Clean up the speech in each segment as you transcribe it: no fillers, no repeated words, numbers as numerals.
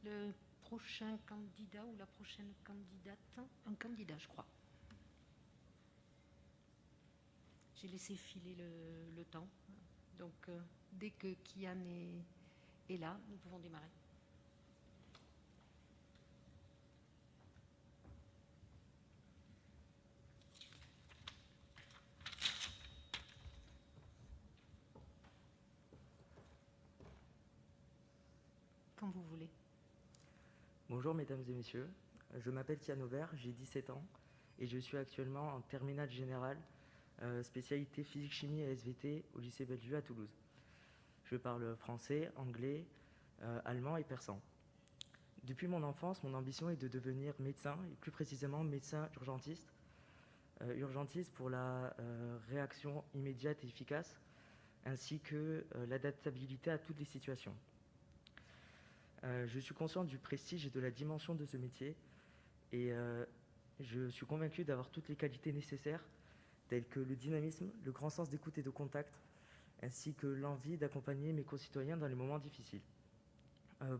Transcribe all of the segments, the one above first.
le prochain candidat ou la prochaine candidate, un candidat, je crois. J'ai laissé filer le temps. Donc, dès que Kian est là, nous pouvons démarrer. Quand vous voulez. Bonjour mesdames et messieurs, je m'appelle Kian Aubert, j'ai 17 ans et je suis actuellement en terminale générale, spécialité physique-chimie et SVT au lycée Bellevue à Toulouse. Je parle français, anglais, allemand et persan. Depuis mon enfance, mon ambition est de devenir médecin, et plus précisément médecin urgentiste. Urgentiste pour la réaction immédiate et efficace, ainsi que l'adaptabilité à toutes les situations. Je suis conscient du prestige et de la dimension de ce métier et je suis convaincu d'avoir toutes les qualités nécessaires telles que le dynamisme, le grand sens d'écoute et de contact, ainsi que l'envie d'accompagner mes concitoyens dans les moments difficiles.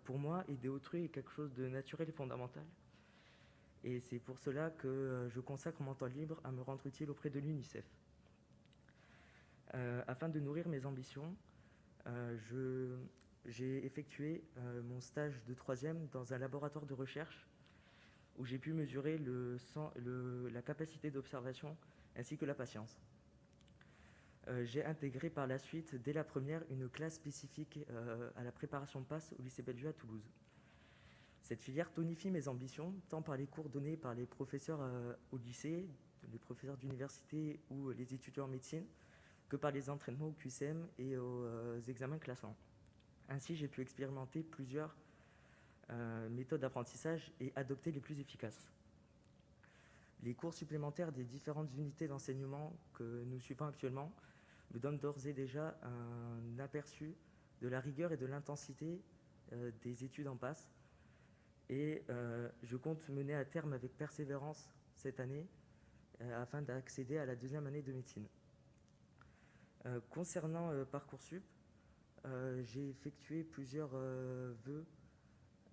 Pour moi, aider autrui est quelque chose de naturel et fondamental. Et c'est pour cela que je consacre mon temps libre à me rendre utile auprès de l'UNICEF. Afin de nourrir mes ambitions, j'ai effectué mon stage de 3e dans un laboratoire de recherche où j'ai pu mesurer la capacité d'observation ainsi que la patience. J'ai intégré par la suite, dès la première, une classe spécifique à la préparation PASS au lycée Bellevue à Toulouse. Cette filière tonifie mes ambitions, tant par les cours donnés par les professeurs au lycée, les professeurs d'université ou les étudiants en médecine, que par les entraînements au QCM et aux examens classants. Ainsi, j'ai pu expérimenter plusieurs méthodes d'apprentissage et adopter les plus efficaces. Les cours supplémentaires des différentes unités d'enseignement que nous suivons actuellement me donnent d'ores et déjà un aperçu de la rigueur et de l'intensité des études en PASS. Et je compte mener à terme avec persévérance cette année afin d'accéder à la 2e année de médecine. Concernant Parcoursup, j'ai effectué plusieurs vœux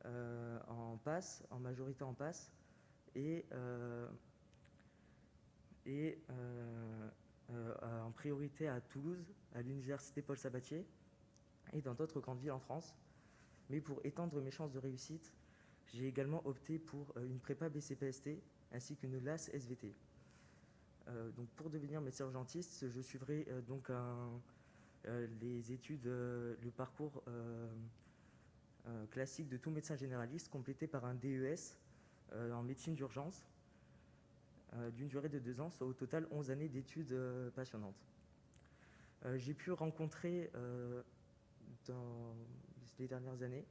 en PASS, en majorité en PASS, et en priorité à Toulouse, à l'université Paul Sabatier, et dans d'autres grandes villes en France. Mais pour étendre mes chances de réussite, j'ai également opté pour une prépa BCPST ainsi qu'une LAS SVT. Donc pour devenir médecin urgentiste, je suivrai les études, le parcours classique de tout médecin généraliste, complété par un DES en médecine d'urgence d'une durée de 2 ans, soit au total 11 années d'études passionnantes. J'ai pu rencontrer dans les dernières années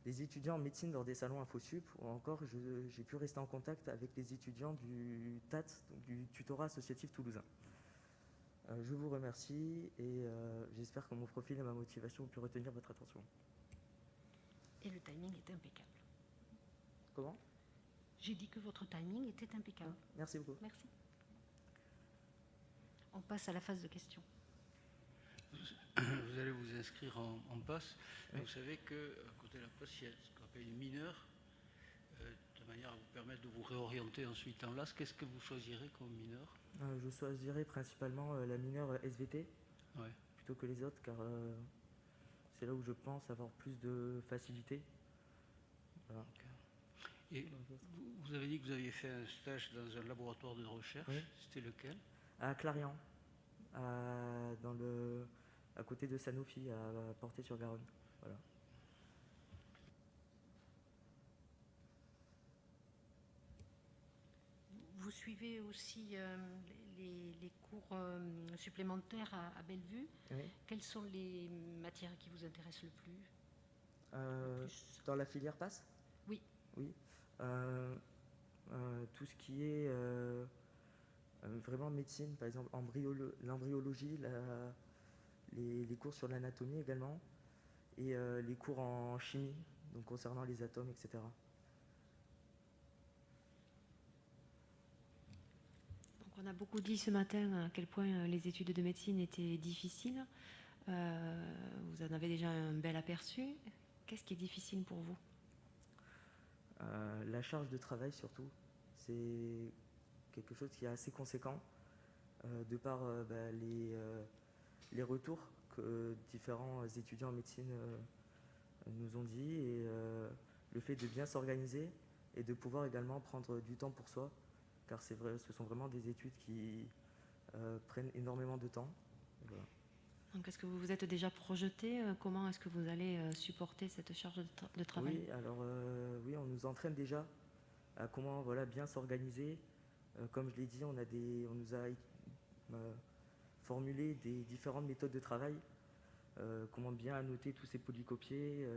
des étudiants en médecine lors des salons InfoSup, ou encore j'ai pu rester en contact avec les étudiants du TAT, donc du tutorat associatif toulousain. Je vous remercie et j'espère que mon profil et ma motivation ont pu retenir votre attention. Et le timing est impeccable. Comment ? J'ai dit que votre timing était impeccable. Merci beaucoup. Merci. On passe à la phase de questions. Vous allez vous inscrire en PASS. Oui. Vous savez qu'à côté de la PASS, il y a ce qu'on appelle une mineure, de manière à vous permettre de vous réorienter ensuite en LAS. Qu'est-ce que vous choisirez comme mineur ? Je choisirai principalement la mineure SVT, ouais. plutôt que les autres, car c'est là où je pense avoir plus de facilité. Voilà. Okay. Et vous avez dit que vous aviez fait un stage dans un laboratoire de recherche. Oui. C'était lequel ? À Clarion, à côté de Sanofi, à Portet-sur-Garonne. Voilà. Vous suivez aussi les cours supplémentaires à Bellevue. Oui. Quelles sont les matières qui vous intéressent le plus ? Dans la filière PASS ? Oui. Oui. Tout ce qui est vraiment médecine, par exemple l'embryologie, les cours sur l'anatomie également, et les cours en chimie, donc concernant les atomes, etc. Donc on a beaucoup dit ce matin à quel point les études de médecine étaient difficiles. Vous en avez déjà un bel aperçu. Qu'est-ce qui est difficile pour vous ? La charge de travail surtout, c'est quelque chose qui est assez conséquent de par les retours que différents étudiants en médecine nous ont dit et le fait de bien s'organiser et de pouvoir également prendre du temps pour soi, car c'est vrai, ce sont vraiment des études qui prennent énormément de temps. Et voilà. Donc, est-ce que vous vous êtes déjà projeté? Comment est-ce que vous allez supporter cette charge de travail? Oui, alors oui, on nous entraîne déjà à comment bien s'organiser. Comme je l'ai dit, on nous a formulé des différentes méthodes de travail, comment bien annoter tous ces polycopiés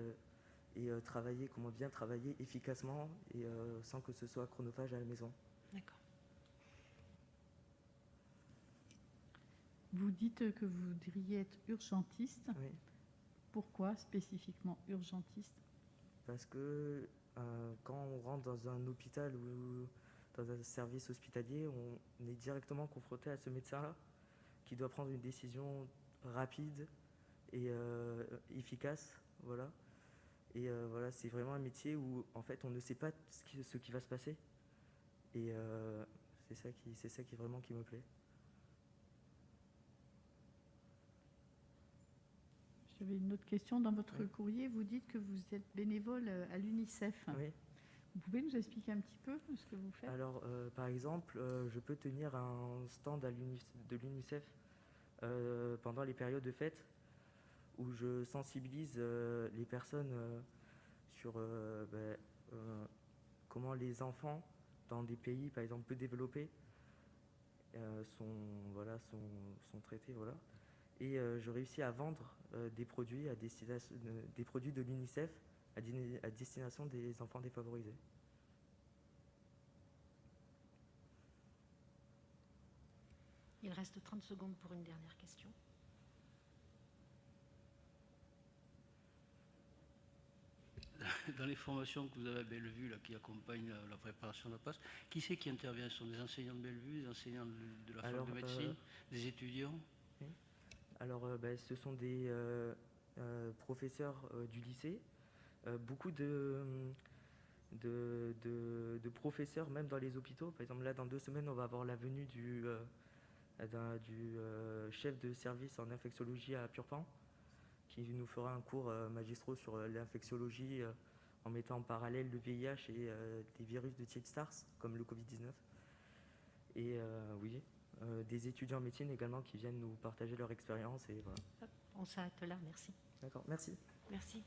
et comment bien travailler efficacement et sans que ce soit chronophage à la maison. D'accord. Vous dites que vous voudriez être urgentiste. Oui. Pourquoi spécifiquement urgentiste? Parce que quand on rentre dans un hôpital ou dans un service hospitalier, on est directement confronté à ce médecin-là qui doit prendre une décision rapide et efficace. Voilà. Et voilà, c'est vraiment un métier où en fait on ne sait pas ce qui va se passer. Et c'est ça qui vraiment qui me plaît. J'avais une autre question. Dans votre Oui. courrier, vous dites que vous êtes bénévole à l'UNICEF. Oui. Vous pouvez nous expliquer un petit peu ce que vous faites? Alors, par exemple, je peux tenir un stand de l'UNICEF pendant les périodes de fête où je sensibilise les personnes sur comment les enfants dans des pays, par exemple, peu développés sont traités. Voilà. Et je réussis à vendre des produits des produits de l'UNICEF à destination des enfants défavorisés. Il reste 30 secondes pour une dernière question. Dans les formations que vous avez à Bellevue, là, qui accompagnent la préparation de la passe, qui c'est qui intervient? Ce sont des enseignants de Bellevue, des enseignants de la fac de médecine, des étudiants? Oui. Alors, ce sont des professeurs du lycée, beaucoup de professeurs, même dans les hôpitaux. Par exemple, là, dans 2 semaines, on va avoir la venue du chef de service en infectiologie à Purpan, qui nous fera un cours magistraux sur l'infectiologie en mettant en parallèle le VIH et des virus de type SARS, comme le Covid-19. Et oui, des étudiants en médecine également qui viennent nous partager leur expérience. Et voilà. On s'arrête là, merci. D'accord, merci. Merci.